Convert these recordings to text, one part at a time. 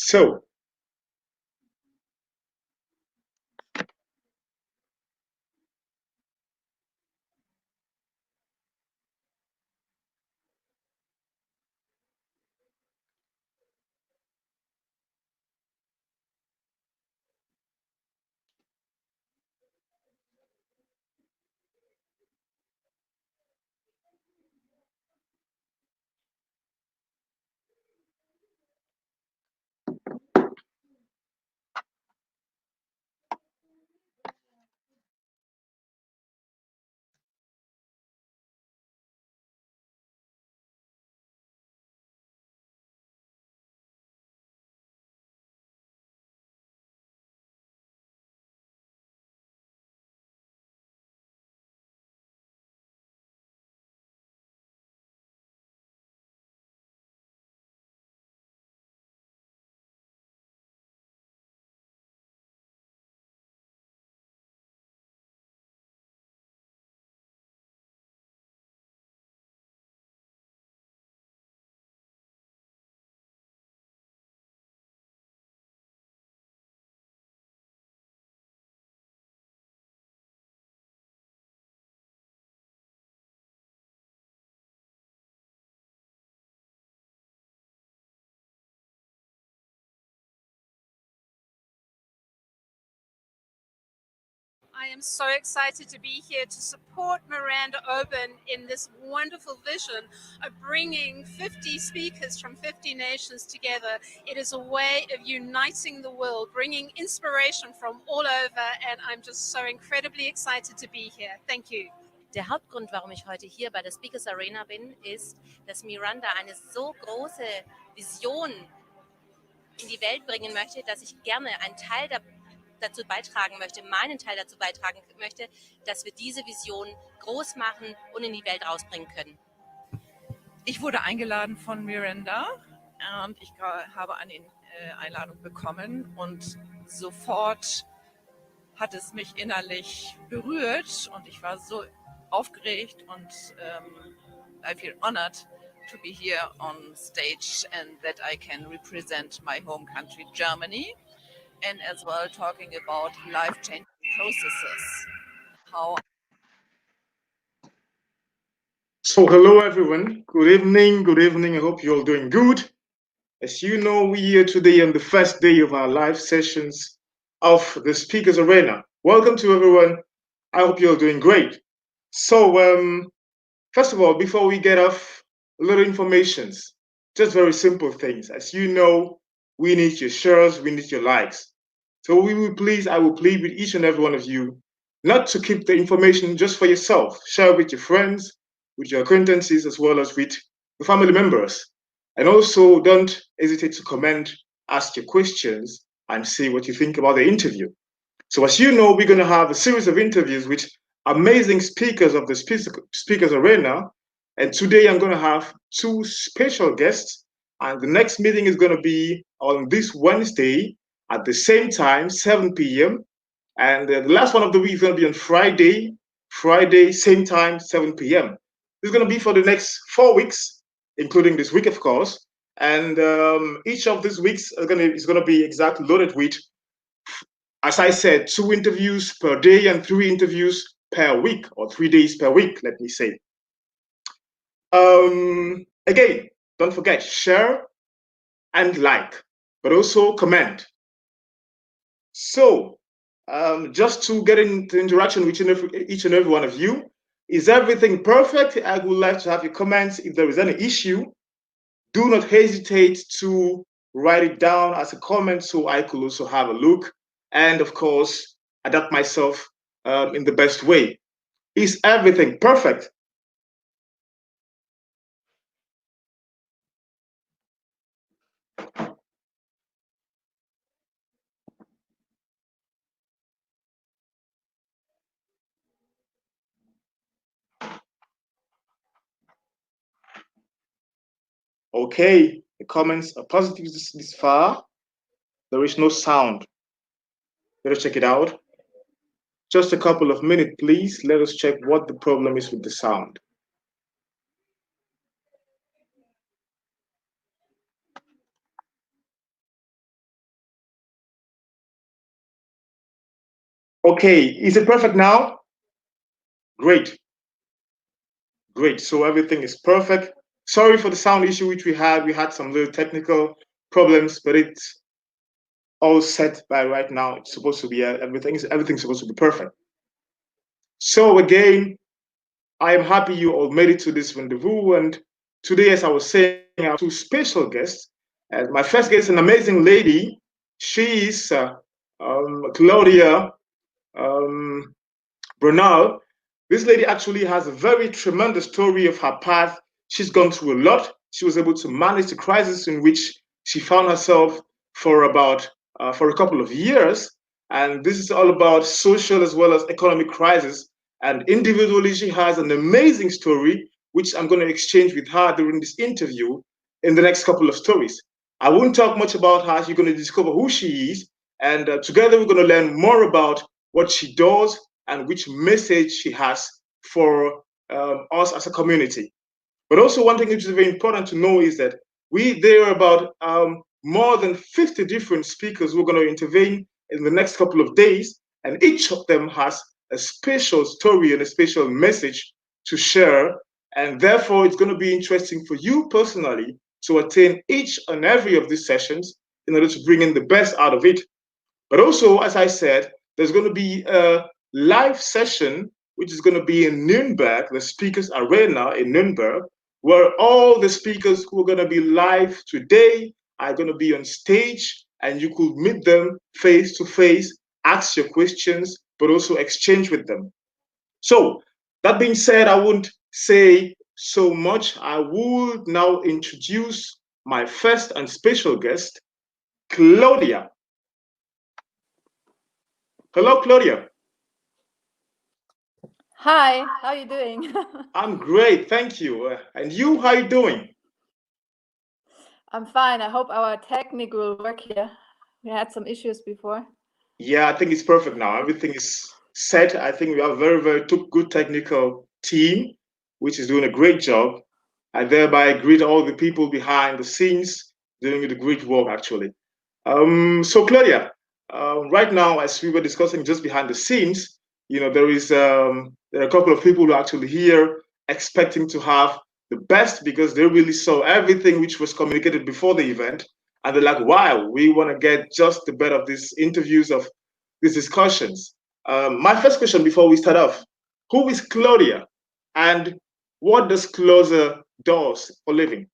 So, I am so excited to be here to support Miranda OBEN in this wonderful vision of bringing 50 speakers from 50 nations together. It is a way of uniting the world, bringing inspiration from all over, and I'm just so incredibly excited to be here. Thank you. Der Hauptgrund, warum ich heute hier bei der Speakers Arena bin, ist, dass Miranda eine so große Vision in die Welt bringen möchte, dass ich gerne einen Teil dazu beitragen möchte, meinen Teil dazu beitragen möchte, dass wir diese Vision groß machen und in die Welt rausbringen können. Ich wurde eingeladen von Miranda und ich habe eine Einladung bekommen und sofort hat es mich innerlich berührt und ich war so aufgeregt und I feel honored to be here on stage and that I can represent my home country, Germany, and as well talking about life-changing processes. So hello everyone. Good evening. Good evening. I hope you're all doing good. As you know, we're here today on the first day of our live sessions of the Speakers Arena. Welcome to everyone. I hope you're doing great. So, first of all, before we get off, a little informations, just very simple things. As you know, we need your shares, we need your likes. So I will plead with each and every one of you not to keep the information just for yourself. Share it with your friends, with your acquaintances, as well as with your family members. And also don't hesitate to comment, ask your questions, and say what you think about the interview. So as you know, we're going to have a series of interviews with amazing speakers of the Speakers Arena. And today I'm going to have two special guests. And the next meeting is going to be on this Wednesday at the same time, 7 p.m. And the last one of the week is going to be on Friday, same time, 7 p.m. This is going to be for the next 4 weeks, including this week, of course. And each of these weeks is going to be exactly loaded with, as I said, 2 interviews per day and 3 interviews per week, or 3 days per week, let me say. Again, don't forget, share and like, but also comment. So, just to get into interaction with each and every one of you, is everything perfect? I would like to have your comments. If there is any issue, do not hesitate to write it down as a comment so I could also have a look and, of course, adapt myself in the best way. Is everything perfect? Okay, the comments are positive this far. There is no sound. Let us check it out. Just a couple of minutes, please. Let us check what the problem is with the sound. Okay, is it perfect now? Great. Great. So everything is perfect. Sorry for the sound issue which we had. We had some little technical problems, but it's all set by right now. It's supposed to be everything's supposed to be perfect. So again, I am happy you all made it to this rendezvous. And today, as I was saying, I have two special guests. And my first guest is an amazing lady. She is Claudia Bräunlein. This lady actually has a very tremendous story of her path. She's gone through a lot. She was able to manage the crisis in which she found herself for a couple of years. And this is all about social as well as economic crisis. And individually, she has an amazing story, which I'm going to exchange with her during this interview in the next couple of stories. I won't talk much about her. You're going to discover who she is. And together, we're going to learn more about what she does and which message she has for us as a community. But also, one thing which is very important to know is that there are about more than 50 different speakers who are going to intervene in the next couple of days, and each of them has a special story and a special message to share. And therefore, it's going to be interesting for you personally to attend each and every of these sessions in order to bring in the best out of it. But also, as I said, there's going to be a live session, which is going to be in Nuremberg, the Speakers Arena in Nuremberg, where all the speakers who are going to be live today are going to be on stage, and you could meet them face to face, ask your questions, but also exchange with them. So, that being said, I won't say so much. I would now introduce my first and special guest, Claudia. Hello, Claudia. Hi, how are you doing? I'm great, thank you. And you, how you doing? I'm fine. I hope our technique will work here. We had some issues before. Yeah, I think it's perfect now. Everything is set. I think we have a very, very good technical team, which is doing a great job. I thereby greet all the people behind the scenes doing the great work, actually. So, Claudia, right now, as we were discussing just behind the scenes, there are a couple of people who are actually here expecting to have the best because they really saw everything which was communicated before the event, and they're like, "Wow, we want to get just the best of these interviews, of these discussions." My first question before we start off: who is Claudia, and what does Claudia does for living?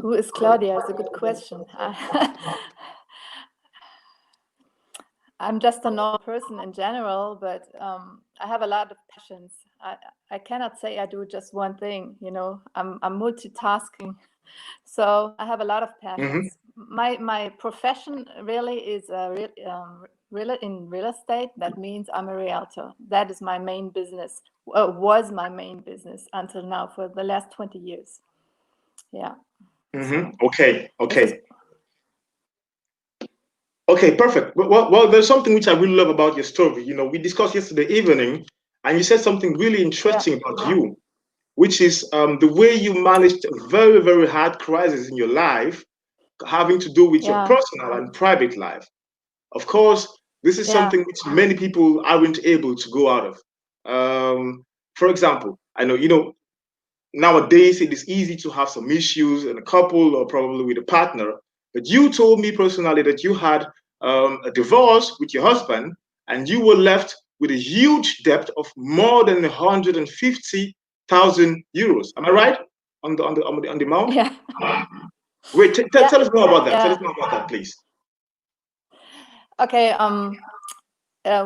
Who is Claudia? It's a good question. I'm just a normal person in general, but I have a lot of passions. I cannot say I do just one thing. I'm multitasking, so I have a lot of passions. My profession really is in real estate. That means I'm a realtor. That is my main business. Was my main business until now for the last 20 years. Yeah. So, okay. Okay, perfect. Well, there's something which I really love about your story. We discussed yesterday evening, and you said something really interesting about you, which is the way you managed a very, very hard crisis in your life, having to do with your personal and private life. Of course, this is something which many people aren't able to go out of. For example, I know, nowadays it is easy to have some issues in a couple or probably with a partner, but you told me personally that you had a divorce with your husband and you were left with a huge debt of more than 150,000 euros. Am I right on the amount? Yeah. Wait, tell us more about that. Tell us more about that, please. Okay.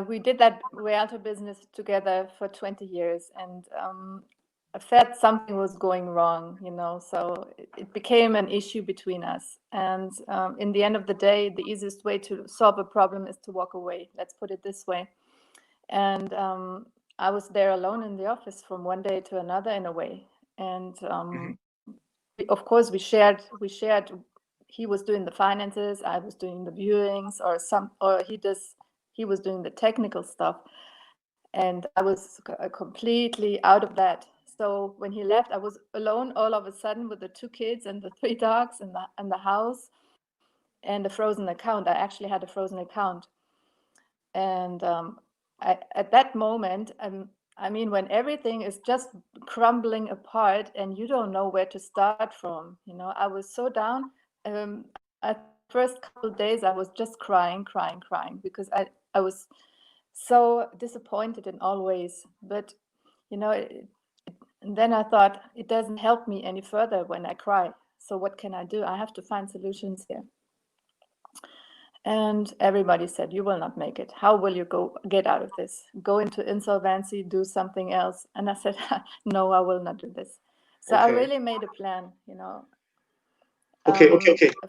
We did that realtor business together for 20 years, and I felt something was going wrong, so it became an issue between us. And in the end of the day, the easiest way to solve a problem is to walk away. Let's put it this way. And I was there alone in the office from one day to another in a way. And of course, we shared. He was doing the finances, I was doing the viewings, he was doing the technical stuff, and I was completely out of that. So when he left, I was alone all of a sudden with the 2 kids and the 3 dogs and the house, and a frozen account. I actually had a frozen account. And at that moment, I mean, when everything is just crumbling apart and you don't know where to start from, you know, I was so down. At the first couple of days, I was just crying because I was so disappointed in all ways. But, you know, and then I thought, it doesn't help me any further when I cry. So what can I do? I have to find solutions here. And everybody said, you will not make it. How will you get out of this? Go into insolvency, do something else. And I said, no, I will not do this. So I really made a plan, you know. Okay.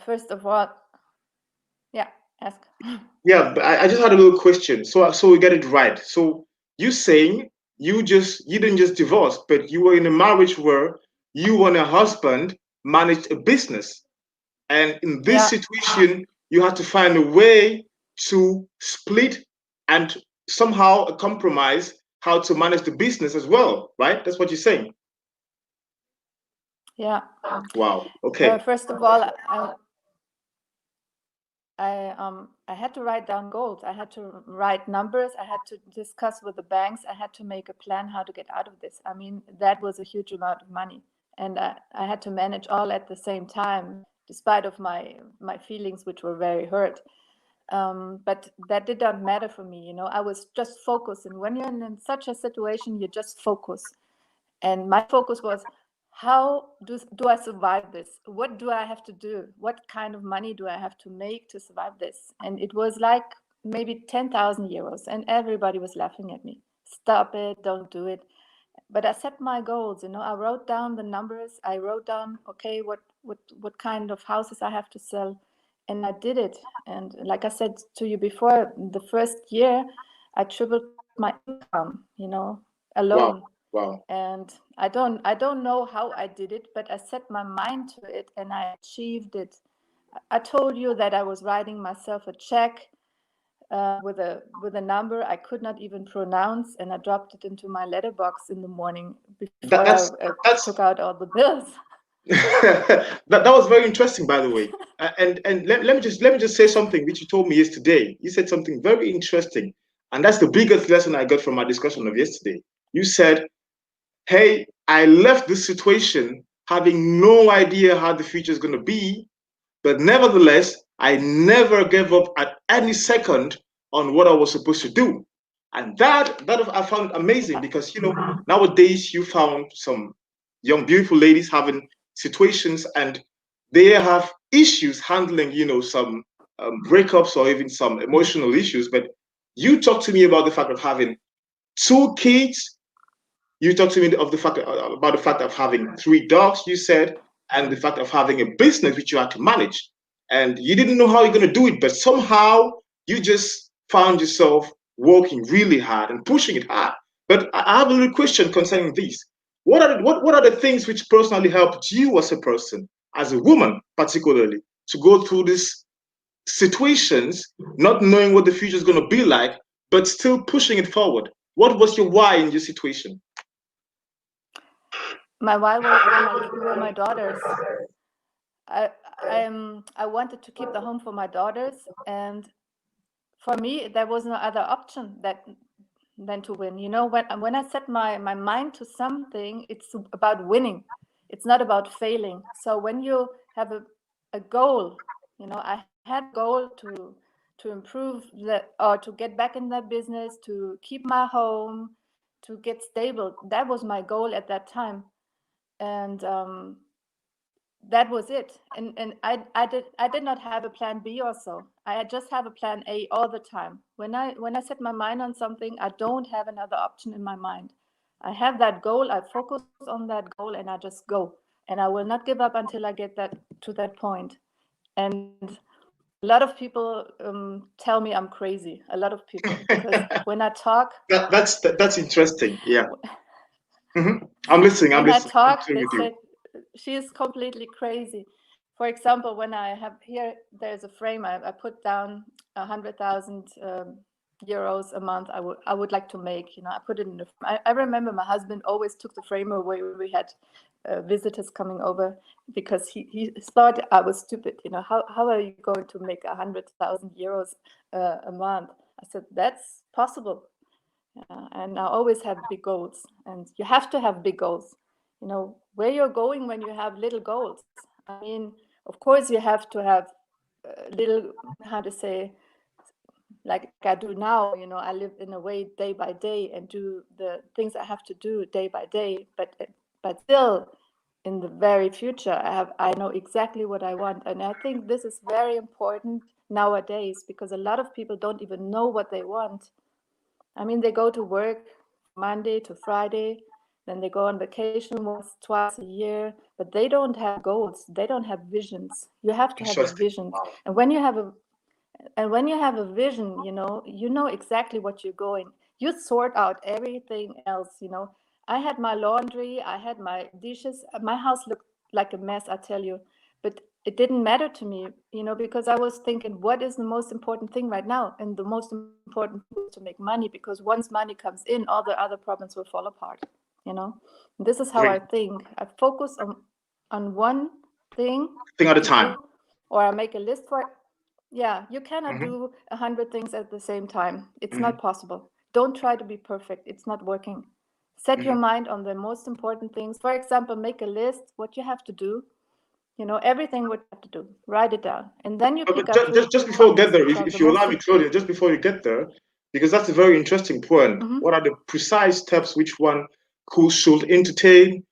First of all, yeah, ask. Yeah, but I just had a little question. So we get it right. So you saying you didn't just divorce, but you were in a marriage where you and a husband managed a business. And in this situation, you had to find a way to split and somehow a compromise how to manage the business as well, right? That's what you're saying. Yeah. Wow. Okay. First of all, I had to write down goals. I had to write numbers. I had to discuss with the banks. I had to make a plan how to get out of this. I mean, that was a huge amount of money. And I had to manage all at the same time, despite of my feelings, which were very hurt. But that did not matter for me. You know, I was just focused. And when you're in such a situation, you just focus. And my focus was, how do I survive this? What do I have to do? What kind of money do I have to make to survive this? And it was like maybe 10,000 euros. And everybody was laughing at me. Stop it, don't do it. But I set my goals, you know, I wrote down the numbers. I wrote down, okay, what kind of houses I have to sell. And I did it. And like I said to you before, the first year, I tripled my income, you know, alone. Wow. And I don't know how I did it, but I set my mind to it and I achieved it. I told you that I was writing myself a check with a number I could not even pronounce, and I dropped it into my letterbox in the morning before I took out all the bills. that was very interesting, by the way. And let me just say something which you told me yesterday. You said something very interesting, and that's the biggest lesson I got from our discussion of yesterday. You said, hey, I left this situation having no idea how the future is going to be, but nevertheless, I never gave up at any second on what I was supposed to do. And that I found amazing, because, you know, nowadays you found some young, beautiful ladies having situations and they have issues handling, you know, some breakups or even some emotional issues. But you talked to me about the fact of having 2 kids. You talked to me of the fact about the fact of having 3 dogs, you said, and the fact of having a business which you had to manage. And you didn't know how you're going to do it, but somehow you just found yourself working really hard and pushing it hard. But I have a little question concerning this. What are the things which personally helped you as a person, as a woman particularly, to go through these situations, not knowing what the future is going to be like, but still pushing it forward? What was your why in your situation? My why were my daughters. I wanted to keep the home for my daughters, and for me there was no other option than to win. You know, when I set my mind to something, it's about winning. It's not about failing. So when you have a goal, you know, I had a goal to improve or to get back in that business, to keep my home, to get stable. That was my goal at that time. And that was it. And I did not have a plan B or so. I just have a plan A all the time. When I set my mind on something, I don't have another option in my mind. I have that goal, I focus on that goal, and I just go. And I will not give up until I get to that point. And a lot of people tell me I'm crazy. A lot of people, because when I talk, that's interesting. Yeah. I'm listening. When I talk, I'm they with you. say she is completely crazy. For example, when I have here, there's a frame. I put down 100,000 euros a month. I would like to make. You know, I put it in the. I remember my husband always took the frame away when we had visitors coming over, because he thought I was stupid. How are you going to make 100,000 euros a month? I said, that's possible. And I always have big goals, and you have to have big goals. Where you're going when you have little goals. I mean, of course, you have to have little, how to say, like I do now. I live in a way day by day and do the things I have to do day by day. But still, in the very future, I know exactly what I want, and I think this is very important nowadays, because a lot of people don't even know what they want. I mean, they go to work Monday to Friday, then they go on vacation once, twice a year, but they don't have goals. They don't have visions. You have to have a vision. And when you have a vision, you know exactly what you're going. You sort out everything else. I had my laundry, I had my dishes. My house looked like a mess, I tell you. But it didn't matter to me, because I was thinking, what is the most important thing right now? And the most important thing is to make money, because once money comes in, all the other problems will fall apart. This is how I think. I focus on one thing at a time, or I make a list for it. Yeah, you cannot do 100 things at the same time. It's not possible. Don't try to be perfect. It's not working. Set your mind on the most important things. For example, make a list, what you have to do. Everything what you have to do. Write it down. And then you pick up just before we get there, if you allow me, Claudia, just before you get there, because that's a very interesting point. What are the precise steps which one should undertake,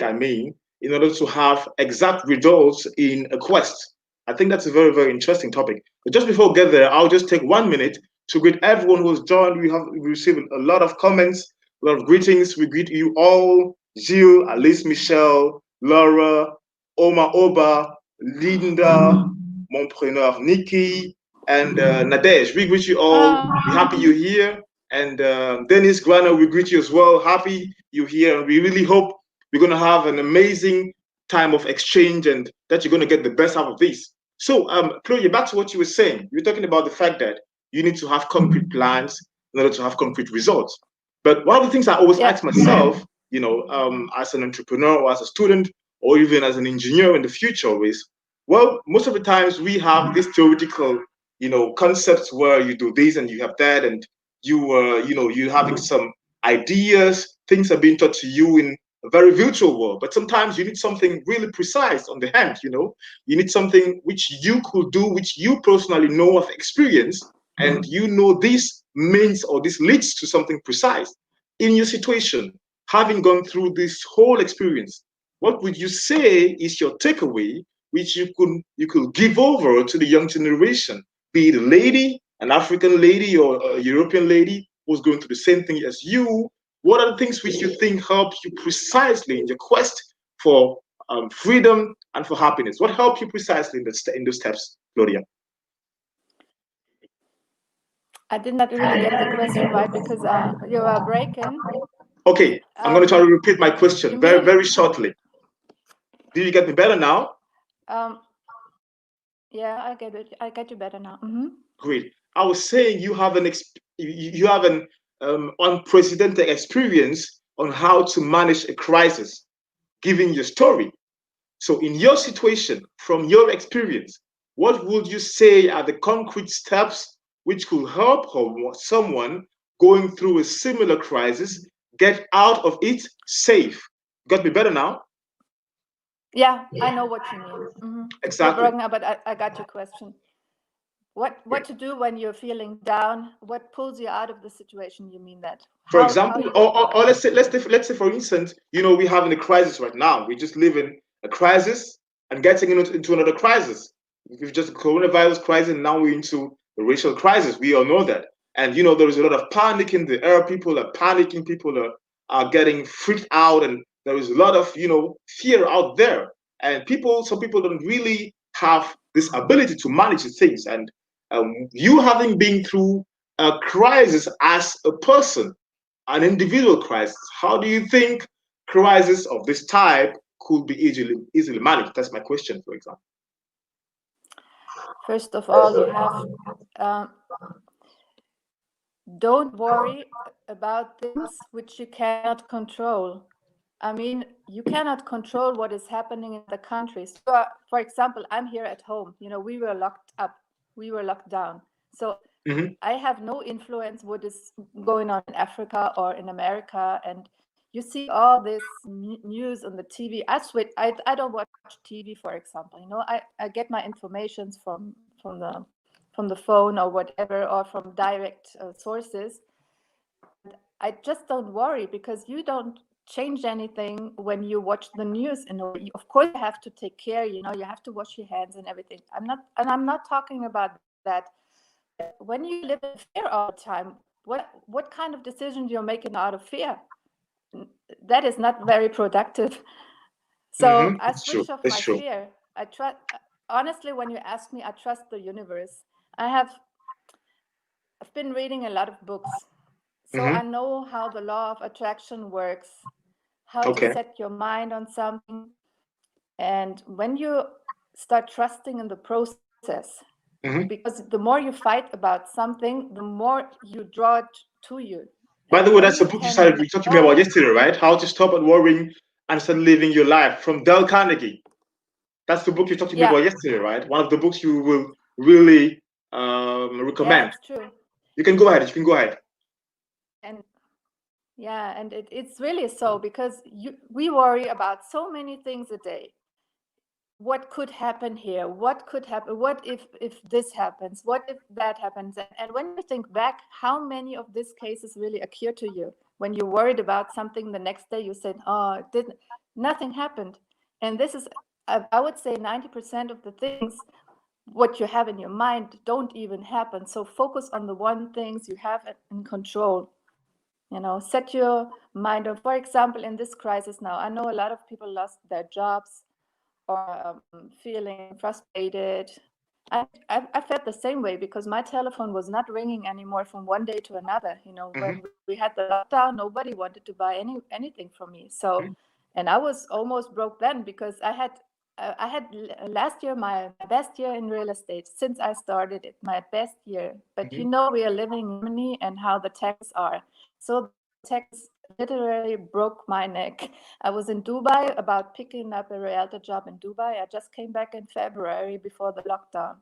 I mean, in order to have exact results in a quest? I think that's a very, very interesting topic. But just before we get there, I'll just take 1 minute to greet everyone who's joined. We received a lot of comments, a lot of greetings. We greet you all: Gilles, Alice, Michelle, Laura, Oma Oba, Linda, Montpreneur, Nikki, and Nadej. We greet you all. We're happy you're here. And Dennis Grana, we greet you as well. Happy you're here. And we really hope we're going to have an amazing time of exchange and that you're going to get the best out of this. So, Claudia, back to what you were saying. You were talking about the fact that you need to have concrete plans in order to have concrete results. But one of the things I always ask myself, as an entrepreneur or as a student, or even as an engineer in the future is, well, most of the times we have this theoretical, concepts where you do this and you have that, and you're having some ideas, things are being taught to you in a very virtual world. But sometimes you need something really precise on the hand, you need something which you could do, which you personally know of experience, and this means or this leads to something precise. In your situation, having gone through this whole experience, what would you say is your takeaway, which you could give over to the young generation, be it a lady, an African lady, or a European lady who's going through the same thing as you? What are the things which you think help you precisely in your quest for freedom and for happiness? What helped you precisely in those steps, Claudia? I did not really get the question right because you are breaking. Okay, I'm going to try to repeat my question very, very shortly. Do you get me better now? Yeah, I get it. I get you better now. Great. I was saying you have an unprecedented experience on how to manage a crisis, given your story. So, in your situation, from your experience, what would you say are the concrete steps which could help someone going through a similar crisis get out of it safe? Got me better now? Yeah, I know what you mean. Exactly. You're broken up, but I got your question. What to do when you're feeling down? What pulls you out of the situation? You mean that? For example, or let's say for instance, we're having a crisis right now. We just live in a crisis and getting into another crisis. We've just coronavirus crisis, and now we're into the racial crisis. We all know that, and there is a lot of panic in the air. People are panicking. People are getting freaked out, and there is a lot of fear out there. And some people don't really have this ability to manage the things. And you having been through a crisis as a person, an individual crisis, how do you think crisis of this type could be easily managed? That's my question, for example. First of all, you have don't worry about things which you cannot control. I mean, you cannot control what is happening in the countries. So, for example, I'm here at home. You know, we were locked up. We were locked down. So I have no influence what is going on in Africa or in America. And you see all this news on the TV. I don't watch TV, for example. You know, I get my informations from the phone or whatever, or from direct sources. I just don't worry, because you don't change anything when you watch the news. And of course you have to take care, you know, you have to wash your hands and everything. I'm not talking about that. When you live in fear all the time, what kind of decisions you're making out of fear? That is not very productive. So I switch off my fear. I trust, honestly, when you ask me, I trust the universe. I've been reading a lot of books. So I know how the law of attraction works, how to set your mind on something. And when you start trusting in the process, because the more you fight about something, the more you draw it to you. By the way, that's the book you started talking about yesterday, right? How to Stop at Worrying and Start Living Your Life, from Dale Carnegie. That's the book you talked to me about yesterday, right? One of the books you will really recommend. Yeah, it's true. You can go ahead. You can go ahead. And yeah, and it's really so, because we worry about so many things a day. What could happen here? What could happen? What if this happens? What if that happens? And when you think back, how many of these cases really occur to you? When you're worried about something, the next day you said, oh, nothing happened. And this is, I would say 90% of the things what you have in your mind don't even happen. So focus on the one things you have in control. You know, set your mind on, for example, in this crisis now, I know a lot of people lost their jobs or feeling frustrated. I felt the same way, because my telephone was not ringing anymore from one day to another. You know, when we had the lockdown, nobody wanted to buy anything from me. So, and I was almost broke then, because I had last year my best year in real estate since I started it, my best year. But you know, we are living in Germany and how the taxes are. So the tax literally broke my neck. I was in Dubai about picking up a realtor job in Dubai. I just came back in February before the lockdown.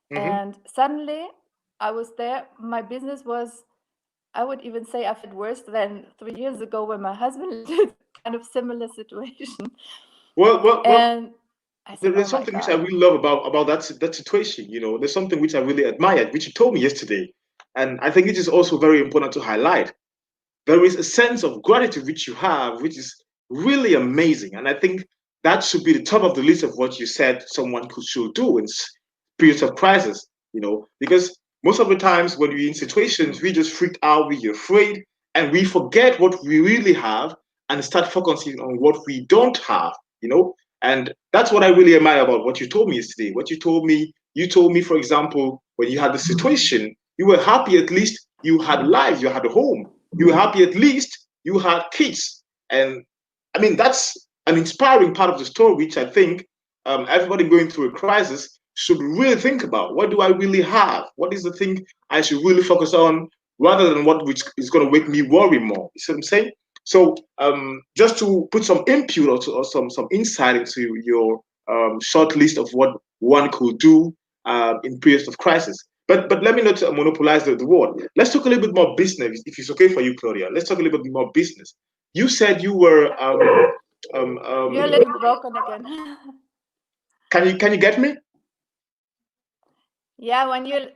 And suddenly I was there. My business was, I would even say, I felt worse than 3 years ago when my husband did kind of similar situation. Well, and I said, there's something which I really love about that situation. You know, there's something which I really admired, which you told me yesterday. And I think it is also very important to highlight. There is a sense of gratitude which you have, which is really amazing. And I think that should be the top of the list of what you said someone should do in periods of crisis, you know, because most of the times when we're in situations, we just freak out, we're afraid, and we forget what we really have and start focusing on what we don't have, you know. And that's what I really admire about what you told me yesterday. What you told me, for example, when you had the situation, you were happy at least you had life, you had a home. You were happy at least you had kids. And I mean, that's an inspiring part of the story, which I think everybody going through a crisis should really think about. What do I really have? What is the thing I should really focus on, rather than what which is going to make me worry more? You see what I'm saying? So just to put some input or some insight into your short list of what one could do in periods of crisis. But let me not monopolize the word. Let's talk a little bit more business, if it's okay for you, Claudia. Let's talk a little bit more business. You said you were you're a little broken again. Can you get me? Yeah, when you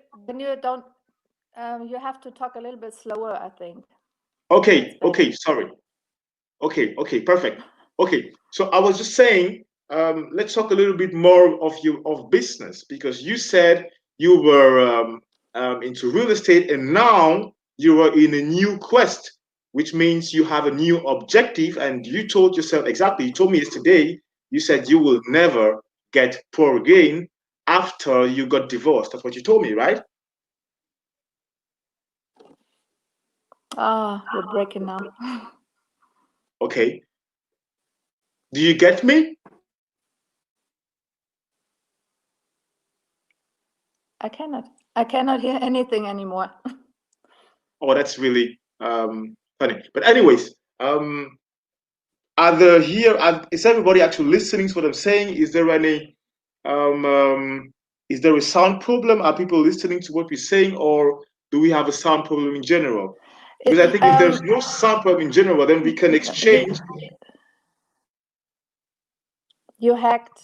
don't, you have to talk a little bit slower, I think. Okay, sorry. Okay, perfect. Okay, so I was just saying, let's talk a little bit more of business, because you said you were into real estate, and now you are in a new quest, which means you have a new objective, and you told yourself exactly. You told me yesterday. You said you will never get poor again after you got divorced. That's what you told me, right? You're breaking now. Okay. Do you get me? I cannot hear anything anymore. Oh, that's really funny. But anyways, is everybody actually listening to what I'm saying? Is there any is there a sound problem? Are people listening to what we're saying, or do we have a sound problem in general? Because I think if there's no sound problem in general, then we can exchange. You hacked.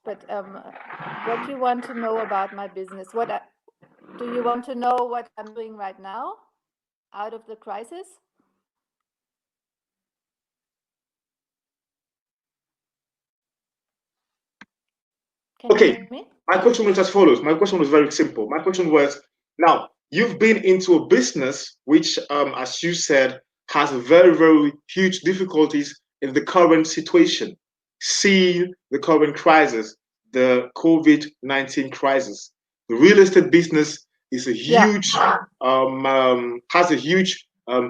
But what you want to know about my business? Do you want to know what I'm doing right now, out of the crisis? Can you hear me? My question was as follows. My question was very simple. My question was, now, you've been into a business which, as you said, has very, very huge difficulties in the current situation. See the current crisis, the COVID-19 crisis. The real estate business is a huge, has a huge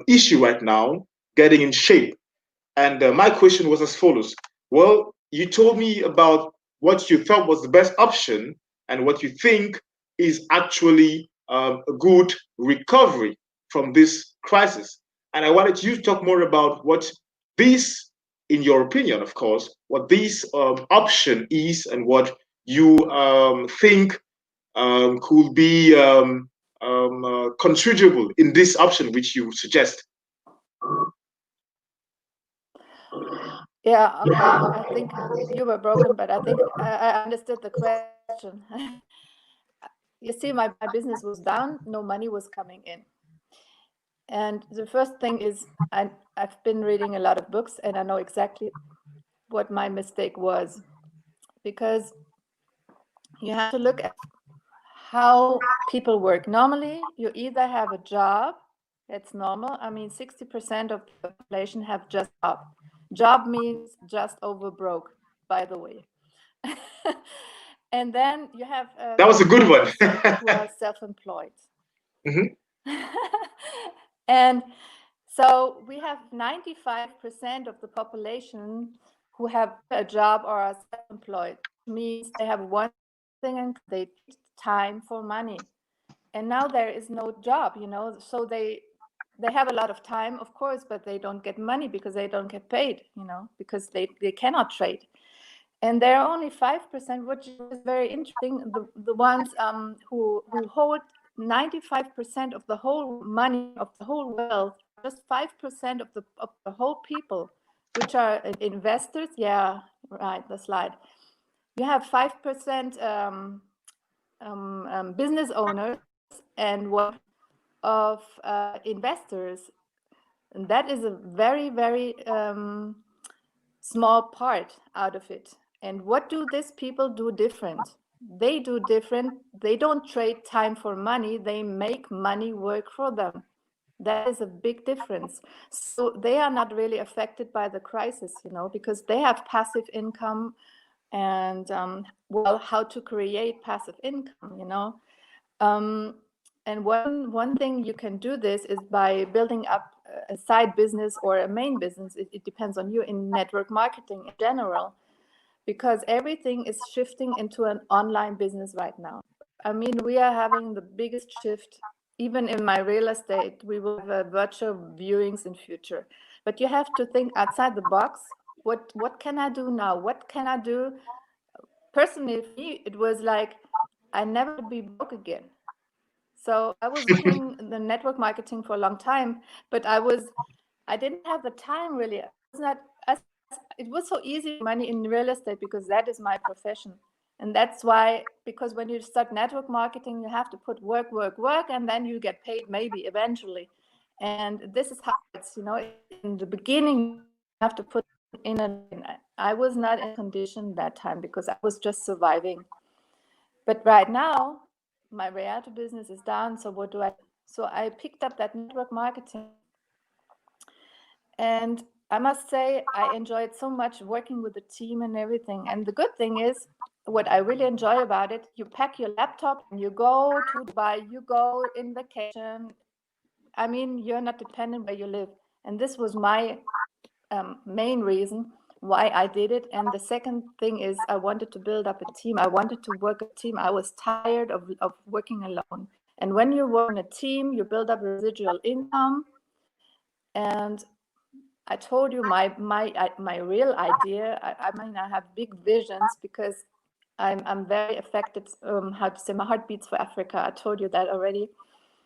issue right now, getting in shape. And my question was as follows. Well, you told me about what you thought was the best option and what you think is actually a good recovery from this crisis. And I wanted you to talk more about what this, in your opinion, of course, what this option is and what you think could be considerable in this option which you suggest. Yeah, okay. I think you were broken, but I think I understood the question. You see, my business was down, no money was coming in. And the first thing is I've been reading a lot of books and I know exactly what my mistake was. Because you have to look at how people work. Normally, you either have a job, that's normal. I mean, 60% of the population have just a job. Job means just over broke, by the way. And then you have that was a good one. who are self-employed. And so we have 95% of the population who have a job or are self-employed. Means they have one thing and they take time for money. And now there is no job, so they have a lot of time, of course, but they don't get money because they don't get paid, because they cannot trade. And there are only 5%, which is very interesting. The ones who hold 95% of the whole money, of the whole wealth, just 5% of the whole people, which are investors. Yeah, right, the slide. You have 5% business owners and 1% of investors. And that is a very, very small part out of it. And what do these people do different? They do different. They don't trade time for money. They make money work for them. That is a big difference. So they are not really affected by the crisis, because they have passive income and, how to create passive income, and one thing you can do this is by building up a side business or a main business. It depends on you in network marketing in general, because everything is shifting into an online business right now. I mean, we are having the biggest shift. Even in my real estate, we will have virtual viewings in future. But you have to think outside the box. What can I do now? What can I do? Personally, for me, it was like I never would be broke again. So I was doing the network marketing for a long time, but I didn't have the time really. It was so easy money in real estate because that is my profession. And that's why, because when you start network marketing, you have to put work, and then you get paid maybe eventually. And this is how it's, in the beginning, you have to put in I was not in condition that time because I was just surviving. But right now, my reality business is down. So what do I do? So I picked up that network marketing. And I must say, I enjoyed so much working with the team and everything. And the good thing is, what I really enjoy about it, you pack your laptop and you go to Dubai, you go in vacation. I mean, you're not dependent where you live. And this was my main reason why I did it. And the second thing is I wanted to build up a team. I wanted to work a team. I was tired of working alone. And when you work in a team, you build up residual income. And I told you my real idea. I mean, I have big visions because I'm very affected. How to say, my heart beats for Africa. I told you that already.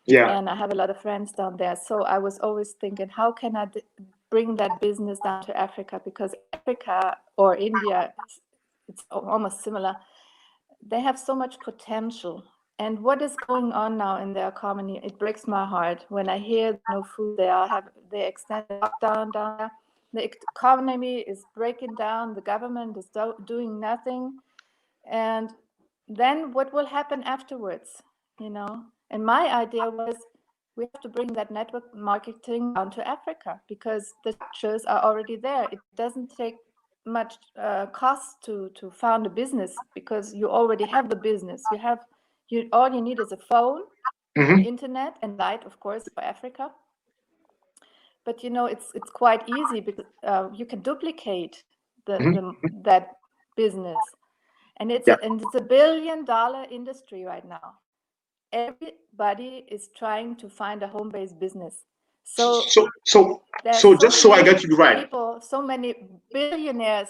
Yeah. And I have a lot of friends down there. So I was always thinking, how can I bring that business down to Africa? Because Africa or India, it's almost similar. They have so much potential. And what is going on now in their economy, it breaks my heart when I hear no food. They extended lockdown down there. The economy is breaking down. The government is doing nothing. And then what will happen afterwards, you know? And my idea was we have to bring that network marketing down to Africa because the structures are already there. It doesn't take much cost to found a business because you already have the business. All you need is a phone, an internet, and light, of course, for Africa. But you know, it's quite easy because you can duplicate that business. And it's a $1 billion industry right now. Everybody is trying to find a home-based business. So just so I get you right. People, so many billionaires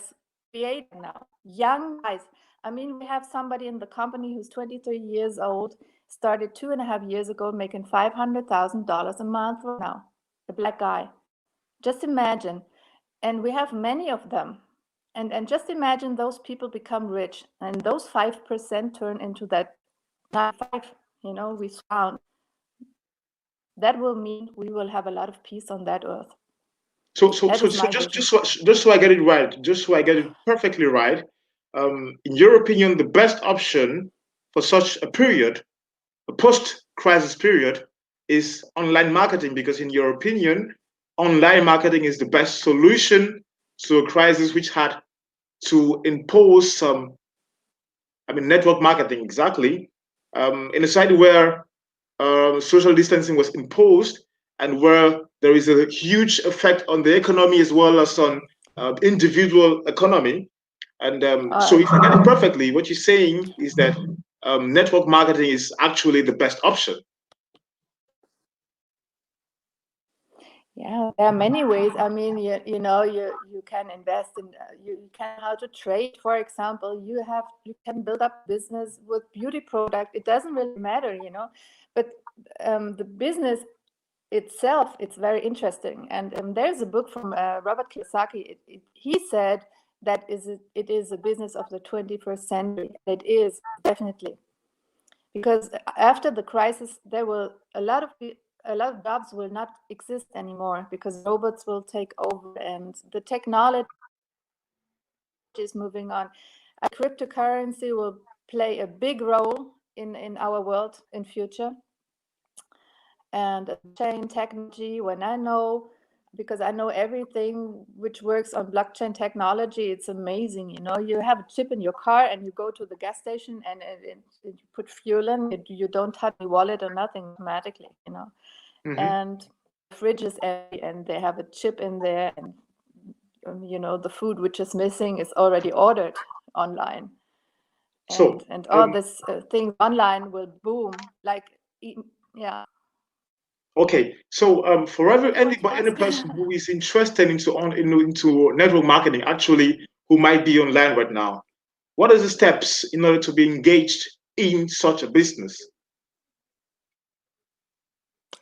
created now, young guys. I mean, we have somebody in the company who's 23 years old, started 2.5 years ago, making $500,000 a month right now, a black guy. Just imagine. And we have many of them. And just imagine those people become rich and those 5% turn into that 95, you know, we found. That will mean we will have a lot of peace on that earth. So just so I get it right, just so I get it perfectly right, in your opinion, the best option for such a period, a post-crisis period, is online marketing, because in your opinion, online marketing is the best solution to a crisis which had to impose some, network marketing, exactly, in a site where social distancing was imposed and where there is a huge effect on the economy as well as on individual economy. And so if I get it perfectly, what you're saying is that network marketing is actually the best option. Yeah, there are many ways. I mean, you know, you can invest in, you can how to trade, for example. You can build up business with beauty product. It doesn't really matter, you know, but the business itself, it's very interesting. And there's a book from Robert Kiyosaki. He said that it is a business of the 21st century. It is definitely, because after the crisis, there will a lot of jobs will not exist anymore because robots will take over and the technology is moving on. Cryptocurrency will play a big role in our world in future. And blockchain technology, because I know everything which works on blockchain technology, it's amazing. You know, you have a chip in your car and you go to the gas station and you put fuel in, you don't touch the wallet or nothing automatically, you know. And the fridge is empty and they have a chip in there, and you know, the food which is missing is already ordered online. And all this things online will boom, like, yeah. Okay, so for any person who is interested into network marketing, actually, who might be online right now, what are the steps in order to be engaged in such a business?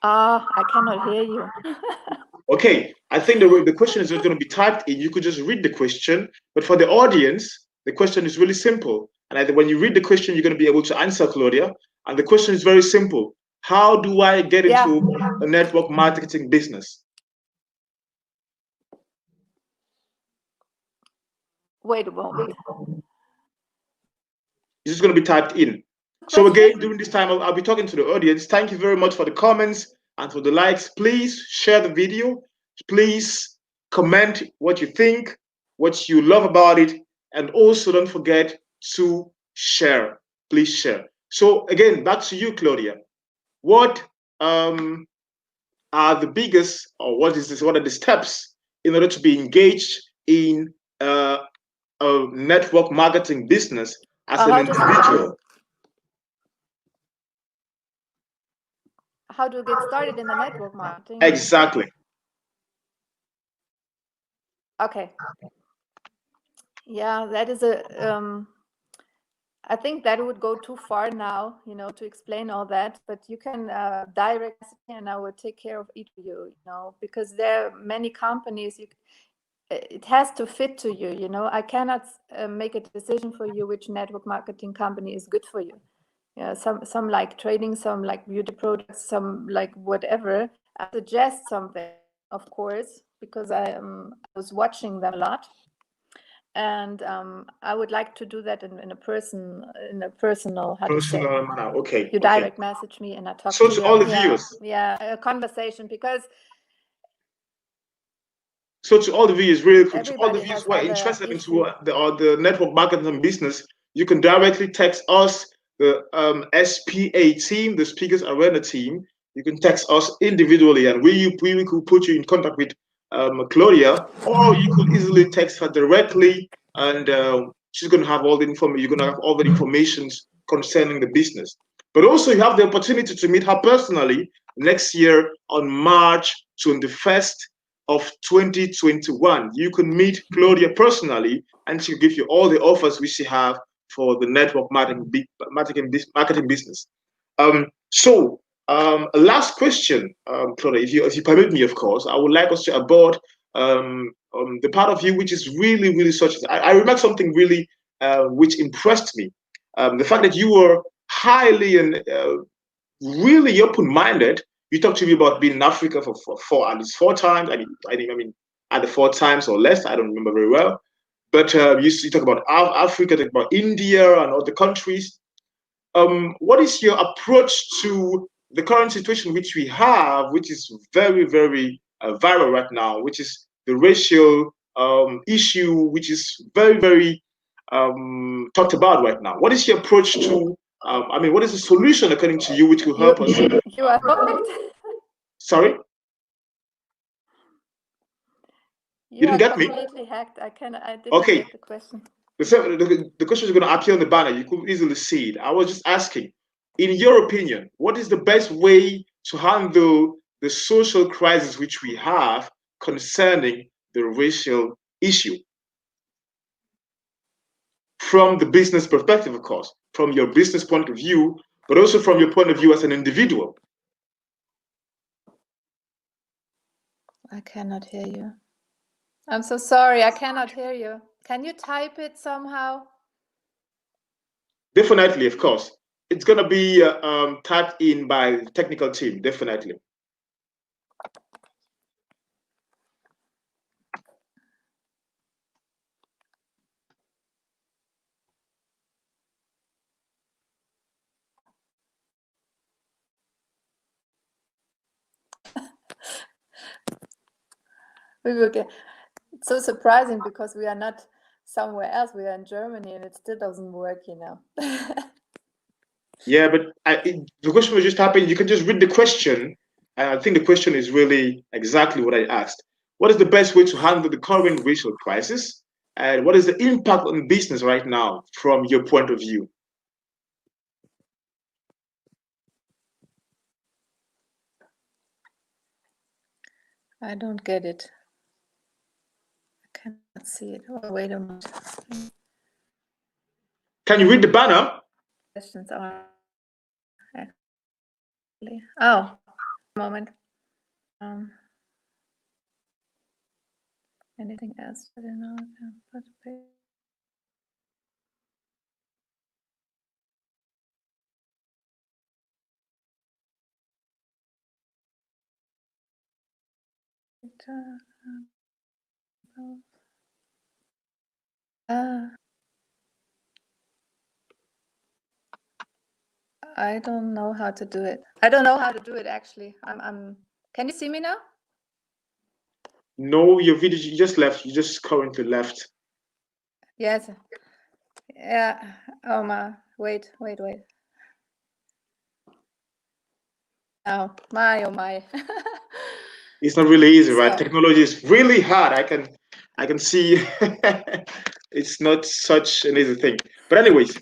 I cannot hear you. Okay, I think the question is just going to be typed in. You could just read the question, but for the audience, the question is really simple. And when you read the question, you're going to be able to answer, Claudia. And the question is very simple. How do I get into a network marketing business? Wait a moment. It's just going to be typed in. So again, during this time, I'll be talking to the audience. Thank you very much for the comments and for the likes. Please share the video. Please comment what you think, what you love about it, and also don't forget to share. Please share. So again, back to you, Claudia. What are the biggest, or what are the steps in order to be engaged in a network marketing business as an individual? How to get started in the network marketing? Exactly. Okay. Yeah, that is a. I think that would go too far now, to explain all that. But you can direct me, and I will take care of each of you, because there are many companies. It has to fit to you, I cannot make a decision for you which network marketing company is good for you. Yeah, some like trading, some like beauty products, some like whatever. I suggest something, of course, because I was watching them a lot. And I would like to do that in a personal manner. Okay. You direct message me and I talk so to you. all the viewers. Yeah, a conversation, because. So to all the viewers, really quick, to all the Everybody viewers has who are other interested issue. into the network marketing and business, you can directly text us, the SPA team, the Speakers Arena team. You can text us individually, and we could put you in contact with Claudia, or you could easily text her directly, and she's going to have all the information. You're going to have all the information concerning the business. But also, you have the opportunity to meet her personally next year on March 21st of 2021. You can meet Claudia personally, and she'll give you all the offers we she have for the network marketing business. A last question, Claudia, if you permit me, of course, I would like us to abort the part of you which is really, really such. I remarked something really which impressed me. The fact that you were highly and really open-minded. You talked to me about being in Africa for at least 4 times. I mean, either 4 times or less. I don't remember very well. But you talk about Africa, talk about India and other countries. What is your approach to the current situation which we have, which is very, very viral right now, which is the racial issue, which is very, very talked about right now? What is your approach to what is the solution according to you which will help us? You are hooked. Sorry? You didn't get me? Completely hacked. I didn't Okay. get the question. The question is going to appear on the banner. You could easily see it. I was just asking, in your opinion, what is the best way to handle the social crisis which we have concerning the racial issue? From the business perspective, of course, from your business point of view, but also from your point of view as an individual. I cannot hear you. I'm so sorry. I cannot hear you. Can you type it somehow? Definitely, of course. It's going to be typed in by the technical team, definitely. We will get. It's so surprising because we are not somewhere else. We are in Germany and it still doesn't work, Yeah, but the question was just happening. You can just read the question. And I think the question is really exactly what I asked. What is the best way to handle the current racial crisis? And what is the impact on business right now from your point of view? I don't get it. I cannot see it. Oh, wait a minute. Can you read the banner? Questions are actually. Oh, moment. Anything else? I don't know. I don't know how to do it. I don't know how to do it actually. Can you see me now? No, your video, you just left. You just currently left. Yes. Yeah. Oh my. Wait. Oh my. It's not really easy, right? Technology is really hard. I can see it's not such an easy thing. But anyways,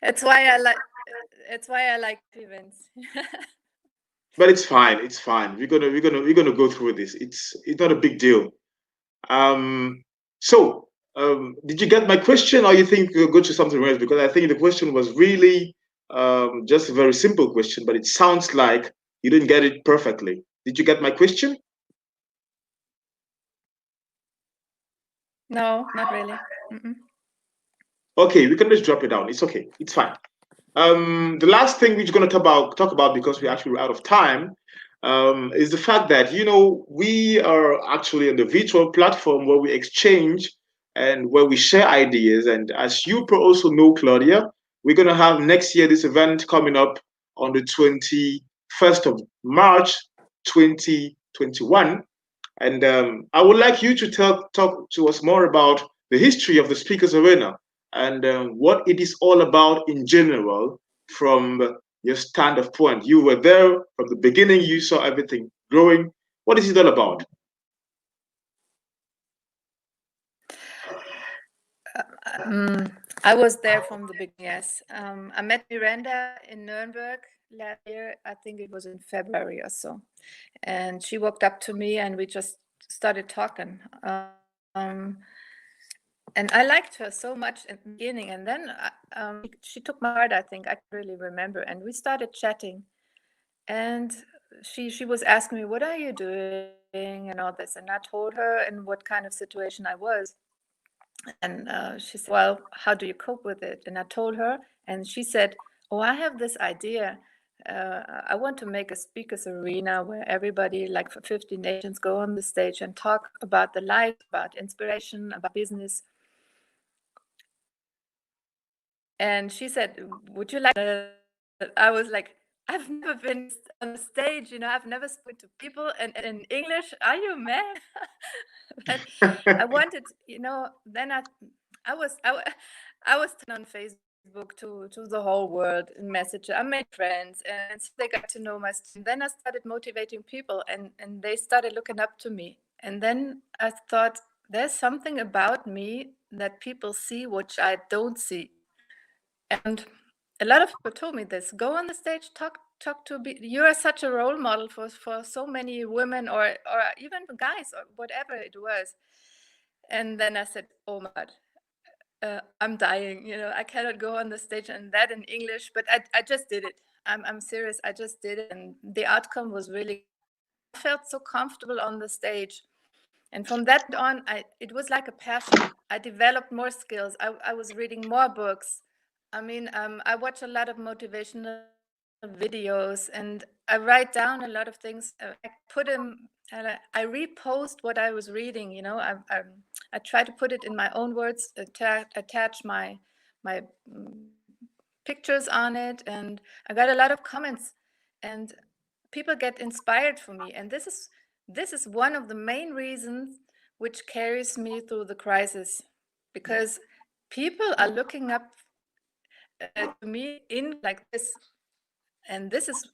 That's why I like events. But it's fine. It's fine. We're gonna go through this. It's not a big deal. Did you get my question, or you think we'll go to something else? Because I think the question was really just a very simple question, but it sounds like you didn't get it perfectly. Did you get my question? No, not really. Okay, we can just drop it down. It's okay. It's fine. The last thing we're going to talk about, because we're actually out of time, is the fact that, we are actually on the virtual platform where we exchange and where we share ideas. And as you also know, Claudia, we're going to have next year this event coming up on the 21st of March, 2021. And I would like you to talk to us more about the history of the Speakers Arena and what it is all about in general from your standpoint. You were there from the beginning, you saw everything growing. What is it all about? I was there from the beginning, yes. I met Miranda in Nuremberg last year. I think it was in February or so. And she walked up to me and we just started talking. And I liked her so much in the beginning. And then she took my heart, I think. I can really remember. And we started chatting. And she was asking me, what are you doing? And all this. And I told her in what kind of situation I was. And she said, well, how do you cope with it? And I told her, and she said, oh, I have this idea. I want to make a speakers arena where everybody, like for 50 nations, go on the stage and talk about the life, about inspiration, about business. And she said, would you like I was like, I've never been on the stage, I've never spoken to people and in English. Are you mad? But I wanted, then I was on Facebook to the whole world in Messenger. I made friends and so they got to know my students. Then I started motivating people and they started looking up to me. And then I thought, there's something about me that people see which I don't see. And a lot of people told me this: go on the stage, talk to you are such a role model for so many women or even guys or whatever it was. And then I said, oh my God, I'm dying, I cannot go on the stage and that in English, but I just did it. I'm serious. I just did it. And the outcome was really, I felt so comfortable on the stage. And from that on, it was like a passion. I developed more skills. I was reading more books. I watch a lot of motivational videos and I write down a lot of things. I put them, I repost what I was reading, I try to put it in my own words, attach my pictures on it. And I got a lot of comments and people get inspired from me. And this is one of the main reasons which carries me through the crisis, because people are looking up to me in like this. And this is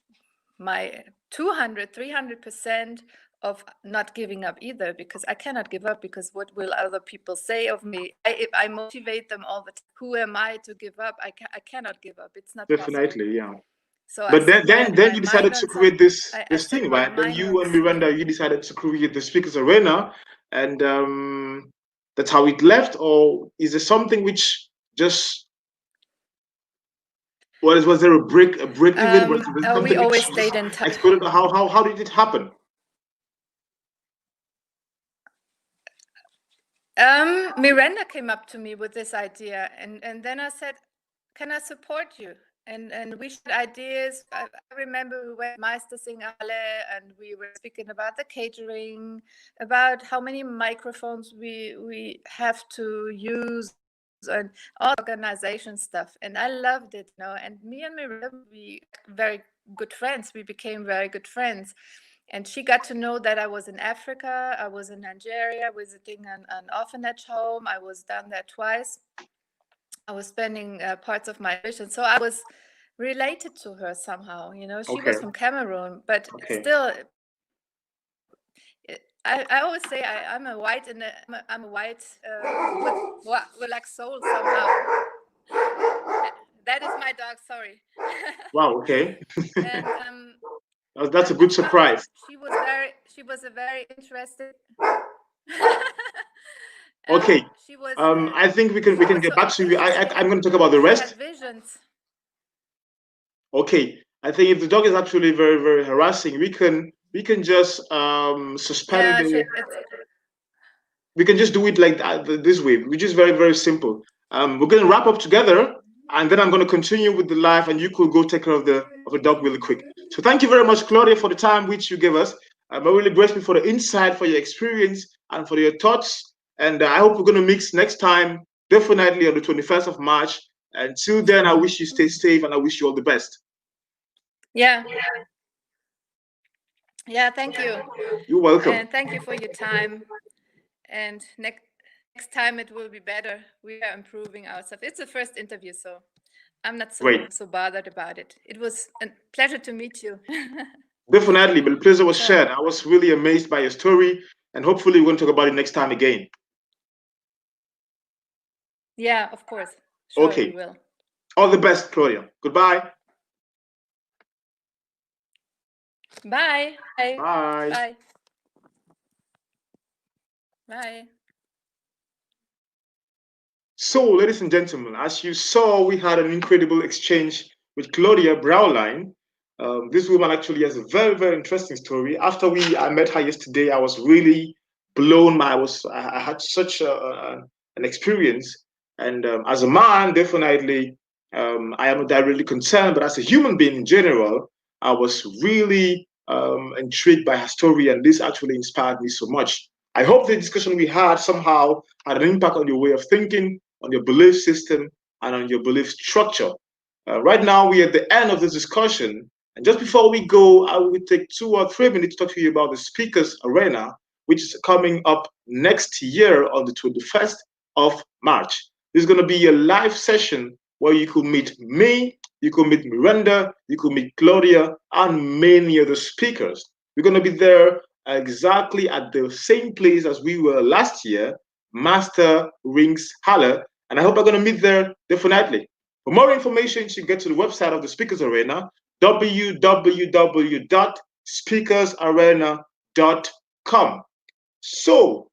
my 300% of not giving up either, because I cannot give up, because what will other people say of me? If I motivate them all the time, who am I to give up? I cannot give up. It's not Definitely, possible. Yeah. So But then you decided to create this thing, right? Then you and Miranda, you decided to create the Speakers Arena, and that's how it left. Or is there something which just was there a break even? Was there something we always stayed in touch. Exploded? How did it happen? Miranda came up to me with this idea, and then I said, can I support you? And we shared ideas. I remember we went Meistersinghalle and we were speaking about the catering, about how many microphones we have to use, and all organization stuff. And I loved it, and me and Miranda, we very good friends. We became very good friends. And she got to know that I was in Africa. I was in Nigeria visiting an orphanage home. I was down there twice. I was spending parts of my vision. So I was related to her somehow. She was from Cameroon, but still, I always say I'm a white I'm a white with like soul somehow. That is my dog. Sorry. Wow. Okay. And that's a good surprise. She was a very interesting. Okay. She was. I think we can get back to you. I'm going to talk about the rest. Visions. Okay. I think if the dog is actually very, very harassing, we can just suspend we can just do it like that, this way, which is very, very simple. We're going to wrap up together, and then I'm going to continue with the live, and you could go take care of the dog really quick. So thank you very much, Claudia, for the time which you gave us. I'm really grateful for the insight, for your experience, and for your thoughts. And I hope we're going to mix next time, definitely on the 21st of March. Until then, I wish you stay safe, and I wish you all the best. Yeah. Yeah, thank you. You're welcome. And thank you for your time. And next time it will be better. We are improving ourselves. It's the first interview, so I'm not so bothered about it. It was a pleasure to meet you. Definitely, but the pleasure was shared. I was really amazed by your story, and hopefully we're going to talk about it next time again. Yeah, of course. Sure, okay. We will. All the best, Claudia. Goodbye. Bye. Bye. Bye. Bye. So, ladies and gentlemen, as you saw, we had an incredible exchange with Claudia Bräunlein. This woman actually has a very, very interesting story. After I met her yesterday, I was really blown. I had such an experience. And as a man, definitely, I am not directly concerned, but as a human being in general, I was really intrigued by her story, and this actually inspired me so much. I hope the discussion we had somehow had an impact on your way of thinking, on your belief system, and on your belief structure. Right now, we're at the end of this discussion. And just before we go, I will take 2 or 3 minutes to talk to you about the Speakers Arena, which is coming up next year on the 21st of March. This is going to be a live session where you could meet me, you could meet Miranda, you could meet Claudia, and many other speakers. We're going to be there exactly at the same place as we were last year, Master Rings Halle, and I hope I'm going to meet there definitely. For more information, you should get to the website of the Speakers Arena, www.speakersarena.com. So,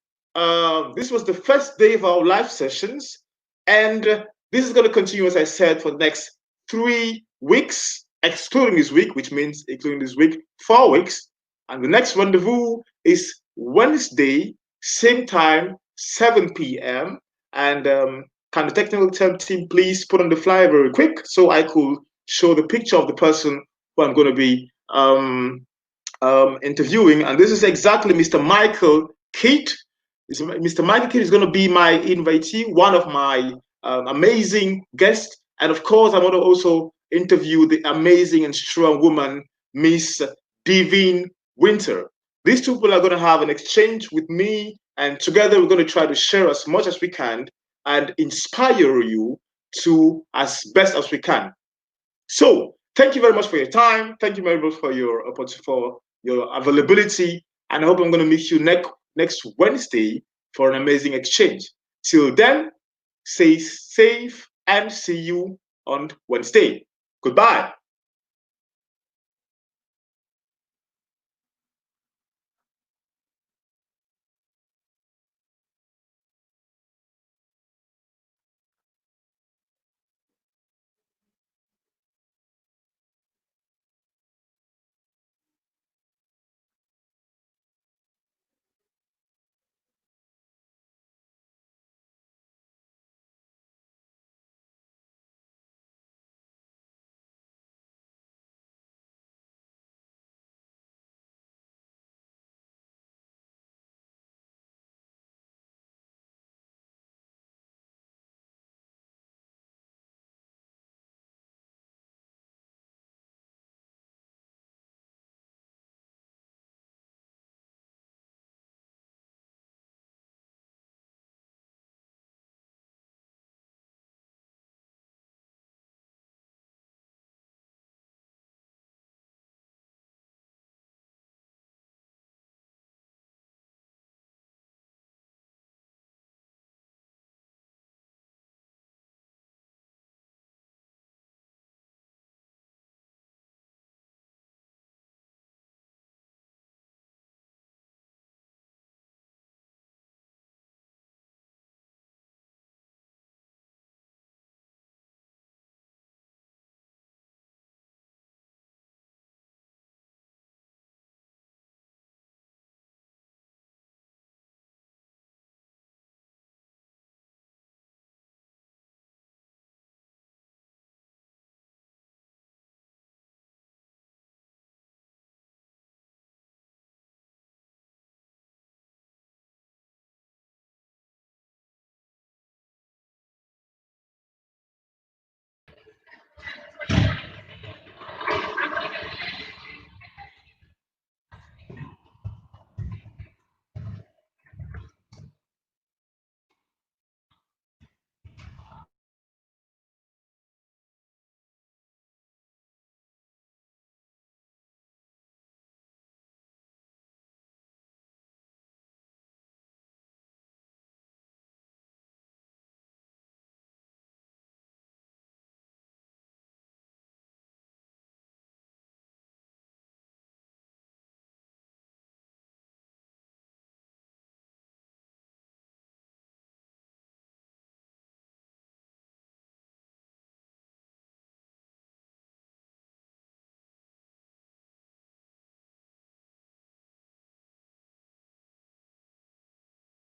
this was the first day of our live sessions, and this is going to continue, as I said, for the next 3 weeks, excluding this week, which means including this week, 4 weeks. And the next rendezvous is Wednesday, same time, 7 p.m. And can the technical team please put on the flyer very quick so I could show the picture of the person who I'm going to be interviewing. And this is exactly Mr. Michael Keat. Mr. Michael Keat is going to be my invitee, one of my amazing guests. And of course, I want to also interview the amazing and strong woman, Miss Divine Winter. These two people are going to have an exchange with me, and together we're going to try to share as much as we can and inspire you to as best as we can. So thank you very much for your time. Thank you very much for your availability. And I hope I'm going to meet you next Wednesday for an amazing exchange. Till then, stay safe and see you on Wednesday. Goodbye.